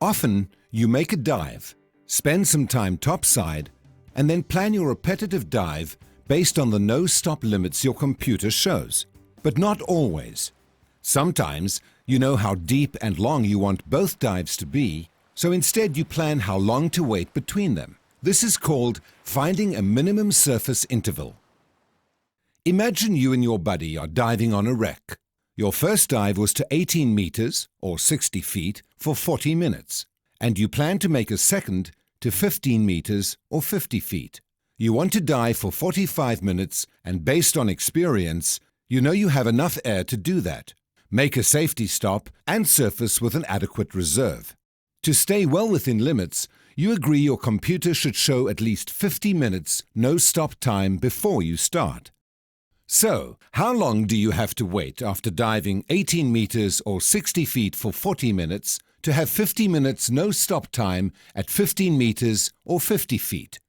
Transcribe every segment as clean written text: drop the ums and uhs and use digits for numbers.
Often, you make a dive, spend some time topside, and then plan your repetitive dive based on the no-stop limits your computer shows. But not always. Sometimes, you know how deep and long you want both dives to be, so instead you plan how long to wait between them. This is called finding a minimum surface interval. Imagine you and your buddy are diving on a wreck. Your first dive was to 18 meters, or 60 feet, for 40 minutes, and you plan to make a second to 15 meters, or 50 feet. You want to dive for 45 minutes, and based on experience, you know you have enough air to do that. Make a safety stop and surface with an adequate reserve. To stay well within limits, you agree your computer should show at least 50 minutes no-stop time before you start. So, how long do you have to wait after diving 18 meters or 60 feet for 40 minutes to have 50 minutes no-stop time at 15 meters or 50 feet?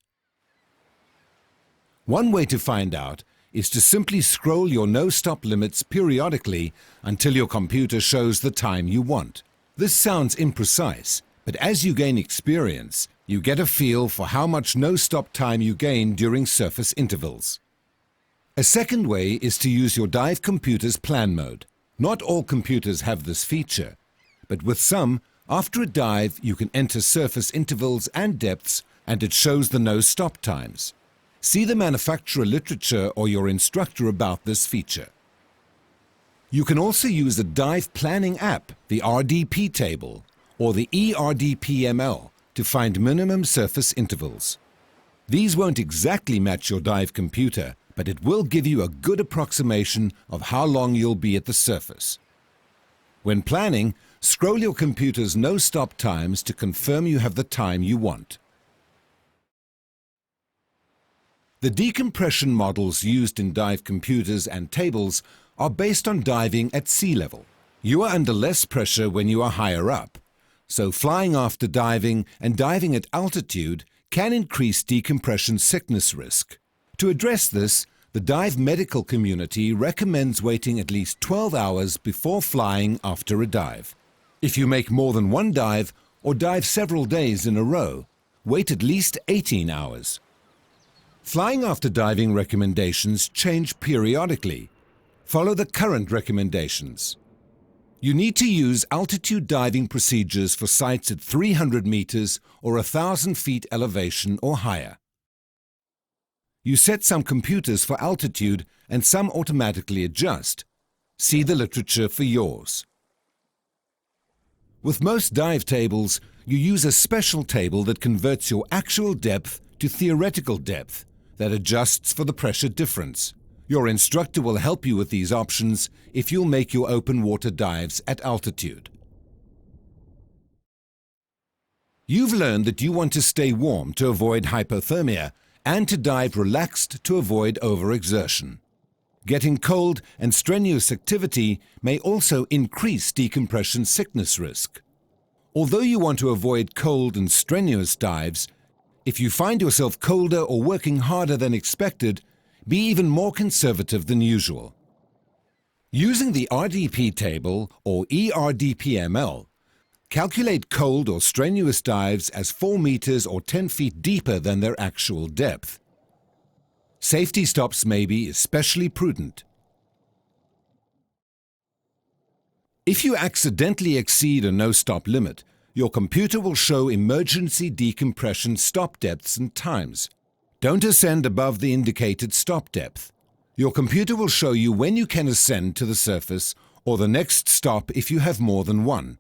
One way to find out is to simply scroll your no-stop limits periodically until your computer shows the time you want. This sounds imprecise, but as you gain experience, you get a feel for how much no-stop time you gain during surface intervals. A second way is to use your dive computer's plan mode. Not all computers have this feature, but with some, after a dive you can enter surface intervals and depths and it shows the no-stop times. See the manufacturer literature or your instructor about this feature. You can also use a dive planning app, the RDP table, or the ERDPML to find minimum surface intervals. These won't exactly match your dive computer, but it will give you a good approximation of how long you'll be at the surface. When planning, scroll your computer's no-stop times to confirm you have the time you want. The decompression models used in dive computers and tables are based on diving at sea level. You are under less pressure when you are higher up, so flying after diving and diving at altitude can increase decompression sickness risk. To address this, the dive medical community recommends waiting at least 12 hours before flying after a dive. If you make more than one dive or dive several days in a row, wait at least 18 hours. Flying after diving recommendations change periodically. Follow the current recommendations. You need to use altitude diving procedures for sites at 300 meters or 1,000 feet elevation or higher. You set some computers for altitude and some automatically adjust. See the literature for yours. With most dive tables, you use a special table that converts your actual depth to theoretical depth that adjusts for the pressure difference. Your instructor will help you with these options if you'll make your open water dives at altitude. You've learned that you want to stay warm to avoid hypothermia and to dive relaxed to avoid overexertion. Getting cold and strenuous activity may also increase decompression sickness risk. Although you want to avoid cold and strenuous dives, if you find yourself colder or working harder than expected, be even more conservative than usual. Using the RDP table or ERDPML, calculate cold or strenuous dives as 4 meters or 10 feet deeper than their actual depth. Safety stops may be especially prudent. If you accidentally exceed a no-stop limit, your computer will show emergency decompression stop depths and times. Don't ascend above the indicated stop depth. Your computer will show you when you can ascend to the surface or the next stop if you have more than one.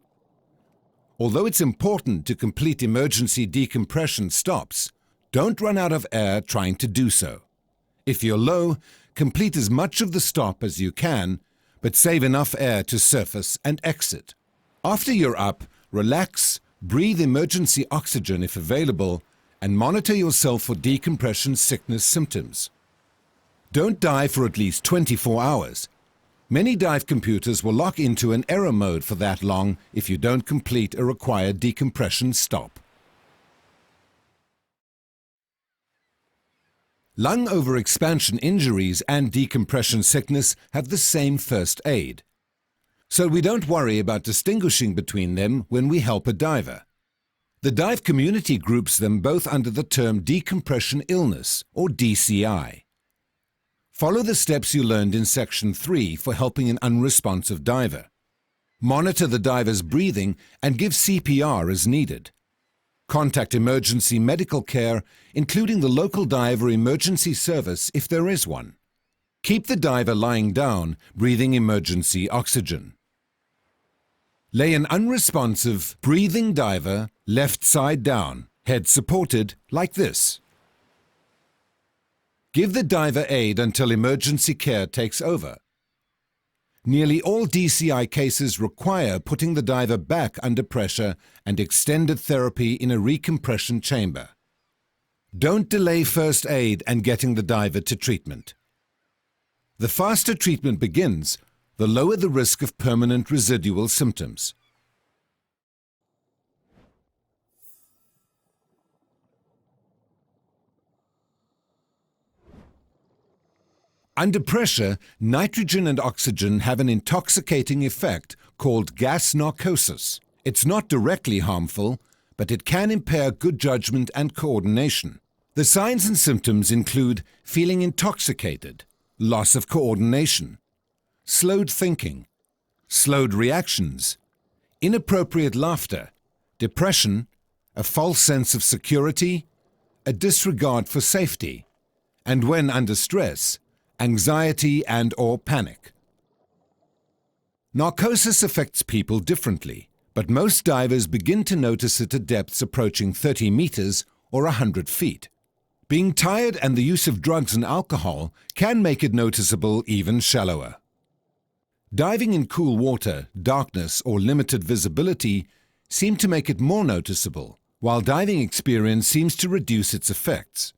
Although it's important to complete emergency decompression stops, don't run out of air trying to do so. If you're low, complete as much of the stop as you can, but save enough air to surface and exit. After you're up, relax, breathe emergency oxygen if available, and monitor yourself for decompression sickness symptoms. Don't dive for at least 24 hours. Many dive computers will lock into an error mode for that long if you don't complete a required decompression stop. Lung overexpansion injuries and decompression sickness have the same first aid. So we don't worry about distinguishing between them when we help a diver. The dive community groups them both under the term decompression illness, or DCI. Follow the steps you learned in Section 3 for helping an unresponsive diver. Monitor the diver's breathing and give CPR as needed. Contact emergency medical care, including the local diver emergency service if there is one. Keep the diver lying down, breathing emergency oxygen. Lay an unresponsive, breathing diver left side down, head supported, like this. Give the diver aid until emergency care takes over. Nearly all DCI cases require putting the diver back under pressure and extended therapy in a recompression chamber. Don't delay first aid and getting the diver to treatment. The faster treatment begins, the lower the risk of permanent residual symptoms. Under pressure, nitrogen and oxygen have an intoxicating effect called gas narcosis. It's not directly harmful, but it can impair good judgment and coordination. The signs and symptoms include feeling intoxicated, loss of coordination, slowed thinking, slowed reactions, inappropriate laughter, depression, a false sense of security, a disregard for safety, and when under stress, anxiety and/or panic. Narcosis affects people differently, but most divers begin to notice it at depths approaching 30 meters or 100 feet. Being tired and the use of drugs and alcohol can make it noticeable even shallower. Diving in cool water, darkness, or limited visibility seem to make it more noticeable, while diving experience seems to reduce its effects.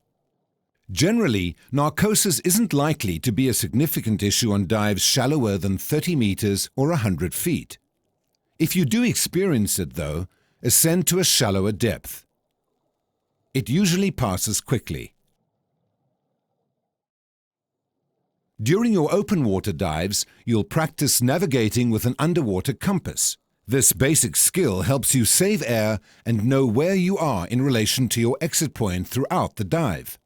Generally, narcosis isn't likely to be a significant issue on dives shallower than 30 meters or 100 feet. If you do experience it, though, ascend to a shallower depth. It usually passes quickly. During your open water dives, you'll practice navigating with an underwater compass. This basic skill helps you save air and know where you are in relation to your exit point throughout the dive.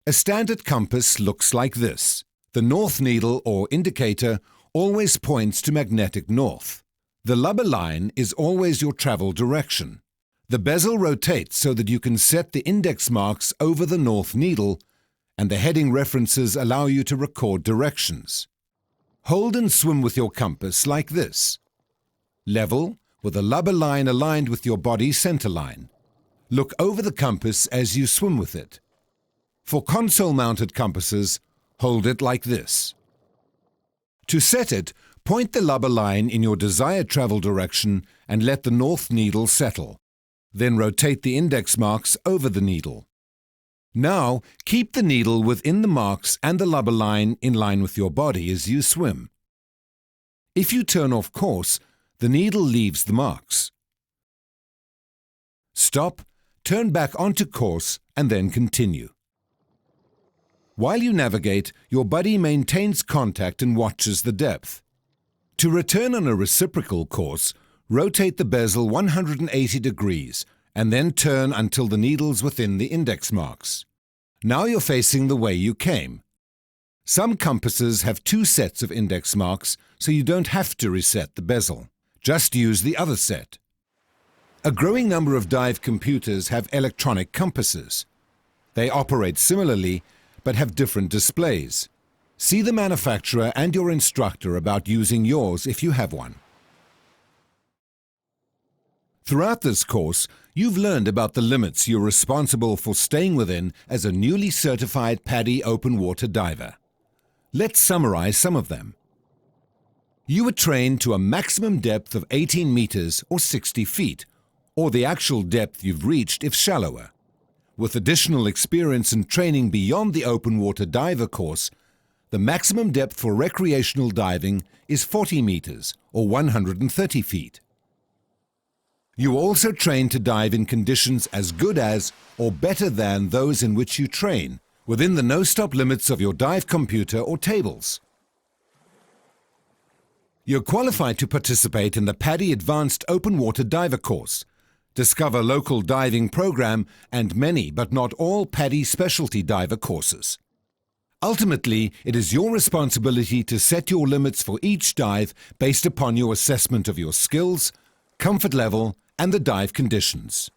A standard compass looks like this. The north needle or indicator always points to magnetic north. The lubber line is always your travel direction. The bezel rotates so that you can set the index marks over the north needle, and the heading references allow you to record directions. Hold and swim with your compass like this. Level, with a lubber line aligned with your body center line. Look over the compass as you swim with it. For console-mounted compasses, hold it like this. To set it, point the lubber line in your desired travel direction and let the north needle settle. Then rotate the index marks over the needle. Now, keep the needle within the marks and the lubber line in line with your body as you swim. If you turn off course, the needle leaves the marks. Stop, turn back onto course, and then continue. While you navigate, your buddy maintains contact and watches the depth. To return on a reciprocal course, rotate the bezel 180 degrees and then turn until the needle's within the index marks. Now you're facing the way you came. Some compasses have 2 sets of index marks, so you don't have to reset the bezel. Just use the other set. A growing number of dive computers have electronic compasses. They operate similarly, but have different displays. See the manufacturer and your instructor about using yours if you have one. Throughout this course, you've learned about the limits you're responsible for staying within as a newly certified PADI open water diver. Let's summarize some of them. You were trained to a maximum depth of 18 meters or 60 feet, or the actual depth you've reached if shallower. With additional experience and training beyond the open water diver course, the maximum depth for recreational diving is 40 meters or 130 feet. You are also trained to dive in conditions as good as or better than those in which you train, within the no-stop limits of your dive computer or tables. You're qualified to participate in the PADI Advanced Open Water Diver course. Discover local diving program and many but not all PADI specialty diver courses. Ultimately, it is your responsibility to set your limits for each dive based upon your assessment of your skills, comfort level, and the dive conditions.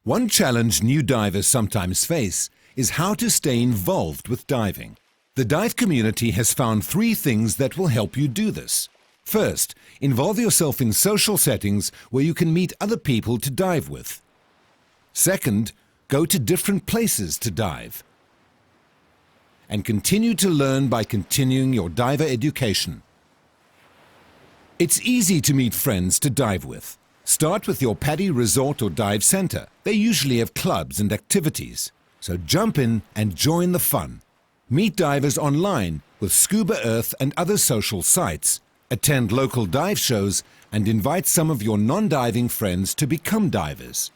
One challenge new divers sometimes face is how to stay involved with diving. The dive community has found 3 things that will help you do this. First, involve yourself in social settings where you can meet other people to dive with. Second, go to different places to dive. And continue to learn by continuing your diver education. It's easy to meet friends to dive with. Start with your PADI resort or dive center. They usually have clubs and activities, so jump in and join the fun. Meet divers online with Scuba Earth and other social sites. Attend local dive shows and invite some of your non-diving friends to become divers.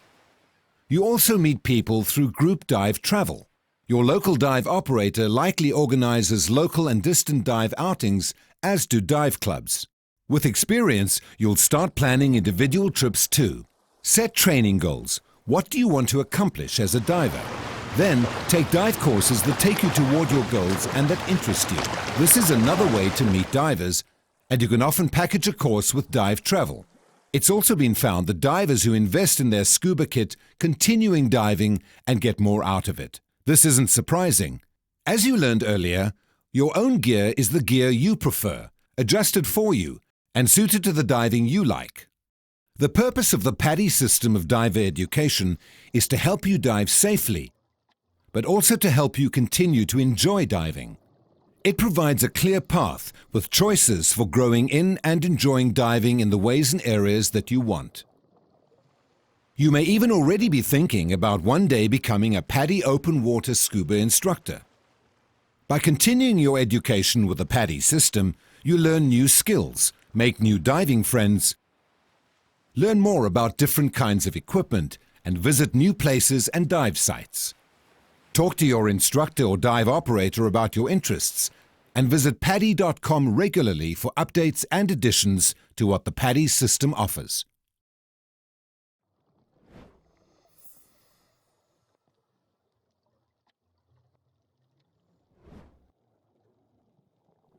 You also meet people through group dive travel. Your local dive operator likely organizes local and distant dive outings, as do dive clubs. With experience, you'll start planning individual trips too. Set training goals. What do you want to accomplish as a diver? Then, take dive courses that take you toward your goals and that interest you. This is another way to meet divers, and you can often package a course with dive travel. It's also been found that divers who invest in their scuba kit continuing diving and get more out of it. This isn't surprising. As you learned earlier, your own gear is the gear you prefer, adjusted for you, and suited to the diving you like. The purpose of the PADI system of diver education is to help you dive safely, but also to help you continue to enjoy diving. It provides a clear path with choices for growing in and enjoying diving in the ways and areas that you want. You may even already be thinking about one day becoming a PADI open water scuba instructor. By continuing your education with the PADI system, you learn new skills, make new diving friends, learn more about different kinds of equipment, and visit new places and dive sites. Talk to your instructor or dive operator about your interests, and visit PADI.com regularly for updates and additions to what the PADI system offers.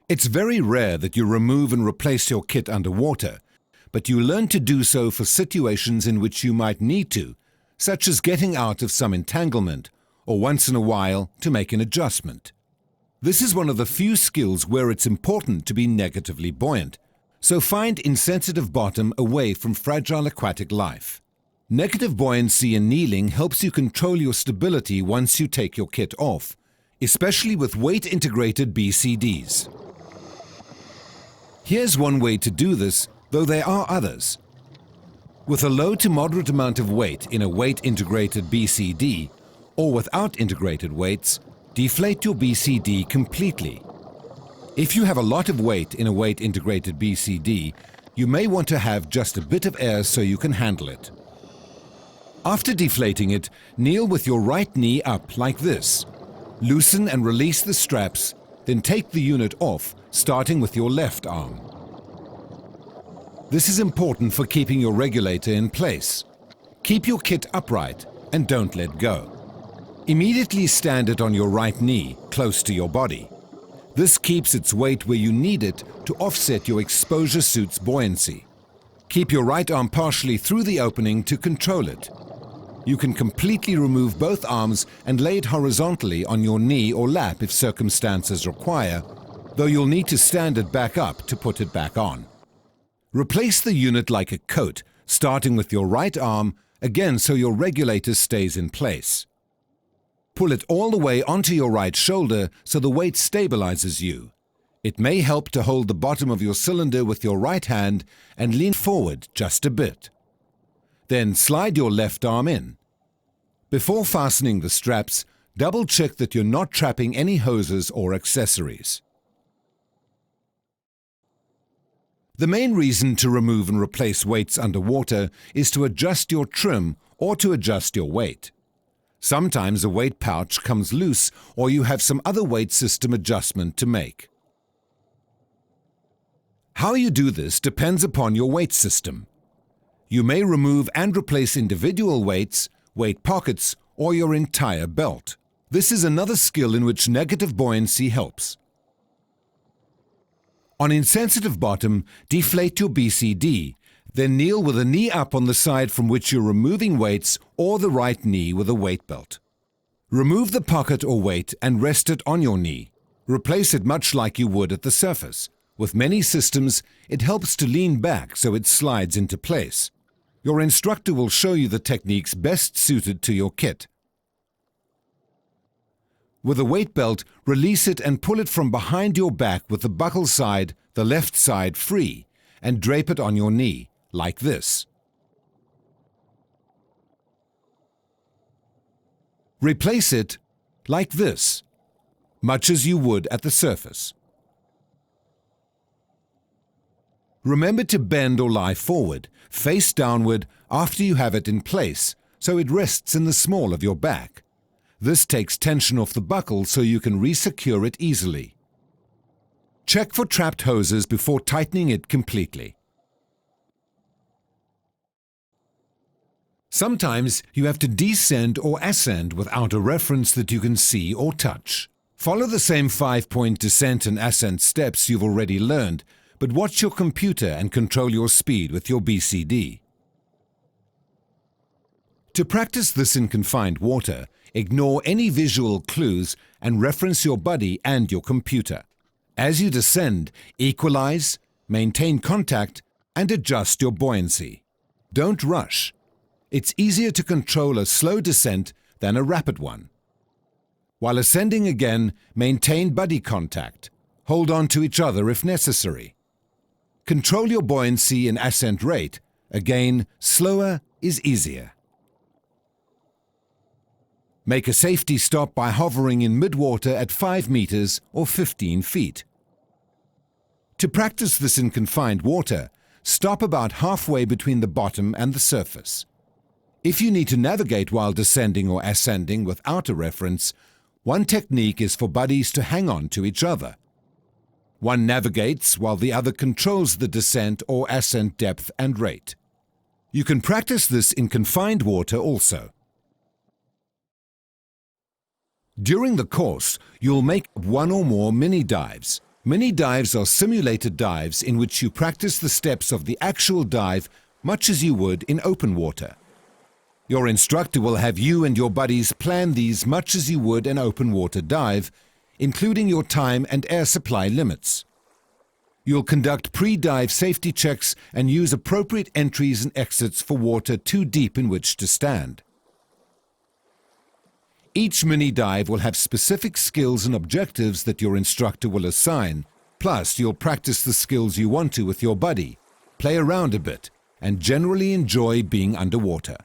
It's very rare that you remove and replace your kit underwater, but you learn to do so for situations in which you might need to, such as getting out of some entanglement, or once in a while to make an adjustment. This is one of the few skills where it's important to be negatively buoyant, so find insensitive bottom away from fragile aquatic life. Negative buoyancy in kneeling helps you control your stability once you take your kit off, especially with weight-integrated BCDs. Here's one way to do this, though there are others. With a low to moderate amount of weight in a weight-integrated BCD, or without integrated weights, deflate your BCD completely. If you have a lot of weight in a weight-integrated BCD, you may want to have just a bit of air so you can handle it. After deflating it, kneel with your right knee up like this. Loosen and release the straps, then take the unit off, starting with your left arm. This is important for keeping your regulator in place. Keep your kit upright and don't let go. Immediately stand it on your right knee, close to your body. This keeps its weight where you need it to offset your exposure suit's buoyancy. Keep your right arm partially through the opening to control it. You can completely remove both arms and lay it horizontally on your knee or lap if circumstances require, though you'll need to stand it back up to put it back on. Replace the unit like a coat, starting with your right arm, again so your regulator stays in place. Pull it all the way onto your right shoulder so the weight stabilizes you. It may help to hold the bottom of your cylinder with your right hand and lean forward just a bit. Then slide your left arm in. Before fastening the straps, double-check that you're not trapping any hoses or accessories. The main reason to remove and replace weights underwater is to adjust your trim or to adjust your weight. Sometimes a weight pouch comes loose or you have some other weight system adjustment to make. How you do this depends upon your weight system. You may remove and replace individual weights, weight pockets, or your entire belt. This is another skill in which negative buoyancy helps. On insensitive bottom, deflate your BCD, then kneel with a knee up on the side from which you're removing weights or the right knee with a weight belt. Remove the pocket or weight and rest it on your knee. Replace it much like you would at the surface. With many systems, it helps to lean back so it slides into place. Your instructor will show you the techniques best suited to your kit. With a weight belt, release it and pull it from behind your back with the buckle side, the left side free, and drape it on your knee, like this. Replace it like this, much as you would at the surface. Remember to bend or lie forward, face downward after you have it in place, so it rests in the small of your back. This takes tension off the buckle so you can resecure it easily. Check for trapped hoses before tightening it completely. Sometimes you have to descend or ascend without a reference that you can see or touch. Follow the same 5-point descent and ascent steps you've already learned, but watch your computer and control your speed with your BCD. To practice this in confined water, ignore any visual clues and reference your buddy and your computer. As you descend, equalize, maintain contact, and adjust your buoyancy. Don't rush. It's easier to control a slow descent than a rapid one. While ascending again, maintain buddy contact. Hold on to each other if necessary. Control your buoyancy and ascent rate. Again, slower is easier. Make a safety stop by hovering in midwater at 5 meters or 15 feet. To practice this in confined water, stop about halfway between the bottom and the surface. If you need to navigate while descending or ascending without a reference, one technique is for buddies to hang on to each other. One navigates while the other controls the descent or ascent depth and rate. You can practice this in confined water also. During the course, you'll make one or more mini dives. Mini dives are simulated dives in which you practice the steps of the actual dive much as you would in open water. Your instructor will have you and your buddies plan these much as you would an open water dive, including your time and air supply limits. You'll conduct pre-dive safety checks and use appropriate entries and exits for water too deep in which to stand. Each mini dive will have specific skills and objectives that your instructor will assign, plus you'll practice the skills you want to with your buddy, play around a bit, and generally enjoy being underwater.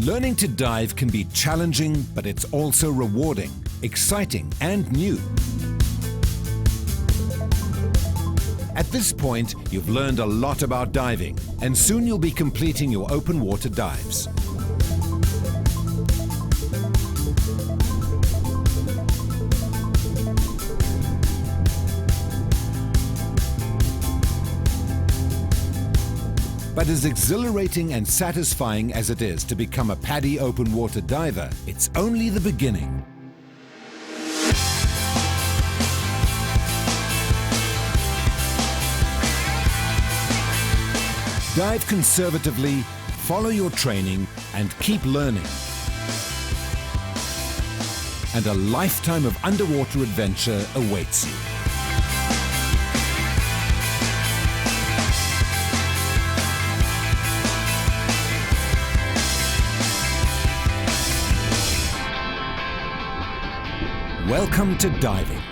Learning to dive can be challenging, but it's also rewarding, exciting, and new. At this point, you've learned a lot about diving, and soon you'll be completing your open water dives. But as exhilarating and satisfying as it is to become a PADI open water diver, it's only the beginning. Dive conservatively, follow your training, and keep learning. And a lifetime of underwater adventure awaits you. Welcome to diving.